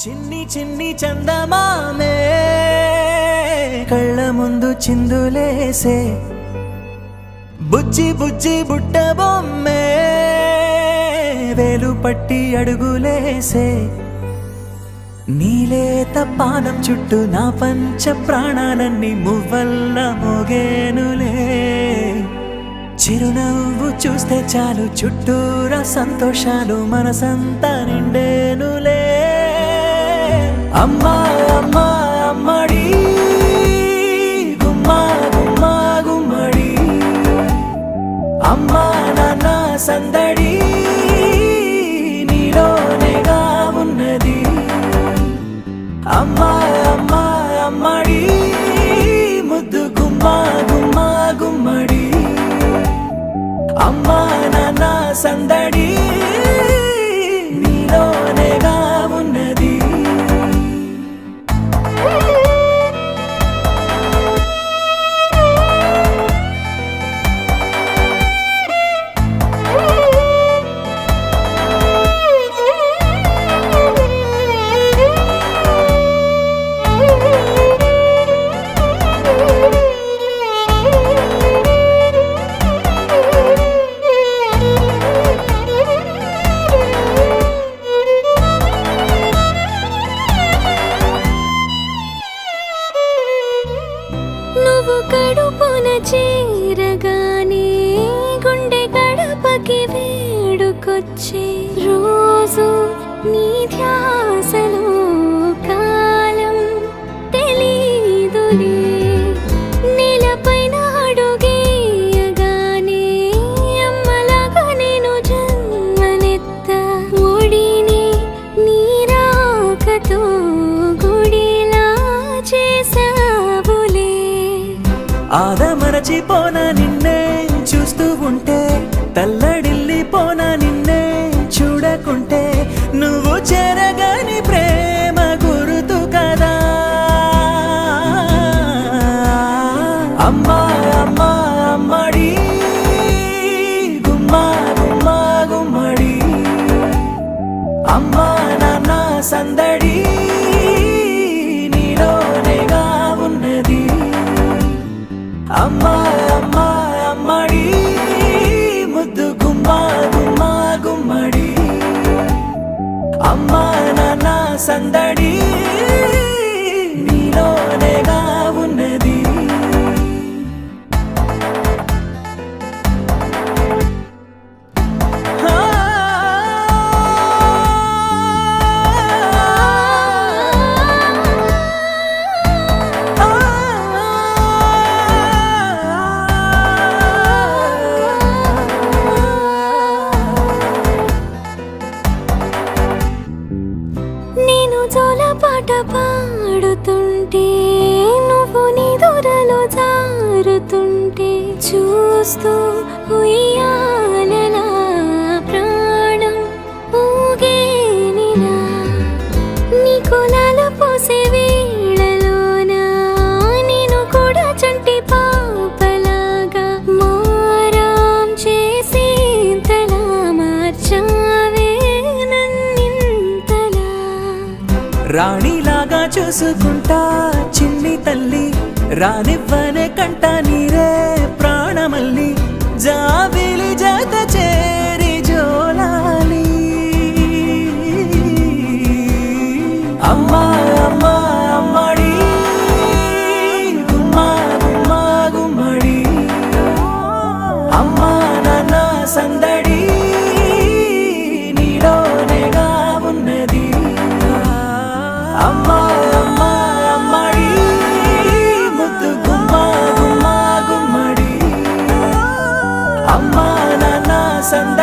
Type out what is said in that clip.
చిన్ని చిన్ని చందమామే కళ్ళ ముందు చిందులేసే బుజ్జి బుజ్జి బుట్ట బొమ్మే వేలు పట్టి అడుగులేసే నీలేత పానం చుట్టూ నా పంచ ప్రాణాలన్నీ మువ్వల్ల మోగేనులే చిరునవ్వు చూస్తే చాలు చుట్టూరా సంతోషాలు మనసంతా నిండేనులే అమ్మా అమ్మా అమ్మడి గుమ్మా గుమ్మా గుమ్మడి అమ్మా నాన్న సందడి నీలోనేగా ఉన్నది అమ్మా అమ్మా అమ్మడి ముద్దు గుమ్మా గుమ్మా గుమ్మడి అమ్మా నాన్న సందడి నీలోనేగా ఉన్నది నువ్వు కడుపున చేరగానే గుండె గడపకి వేడుకొచ్చే రోజు నీ ధ్యాసలో కాలం తెలీదులే నేలపైన అడుగేయగానే అమ్మలాగా నేను జన్మనెత్త ఒడిని నీ రాకతో గుడిలా చేసావులే ఆదమరచిపోనా నిన్నే చూస్తూ ఉంటే తల్లడిల్లిపోనా నిన్నే చూడకుంటే నువ్వు చెరగని ప్రేమ గురుతు కదా అమ్మా అమ్మా అమ్మడి గుమ్మా గుమ్మా గుమ్మడి అమ్మా నాన్న సందడి నీలోనేగా ఉన్నది అమ్మా అమ్మా అమ్మడి ముద్దు గుమ్మా గుమ్మా గుమ్మడి అమ్మా నాన్న సందడి నీలోనేగా ఉన్నది నేను జోలపాట పాడుతుంటే నువ్వు నీ దూరలో జారుతుంటే చూస్తూ ఉయ్యాలలా ప్రాణం ఊగేనిలా నీ కులాల పోసే వేళలోన నేను కూడా చంటి పాపలాగా మారాం చేసేంతలా మార్చావే నన్నింతలా రాణిలాగా చూసుకుంటా చిన్ని తల్లి రానివ్వనే కంట నీరే ప్రాణమల్లి జాబిలి జత చేరి జోలాలి అమ్మా అమ్మా అమ్మడి గుమ్మా గుమ్మా గుమ్మడి అమ్మా నాన్న సందడి నీలోనేగా ఉన్నది అమ్మా అమ్మా అమ్మడి ముద్దు గుమ్మా గుమ్మా గుమ్మడి అమ్మా నాన్న సందడి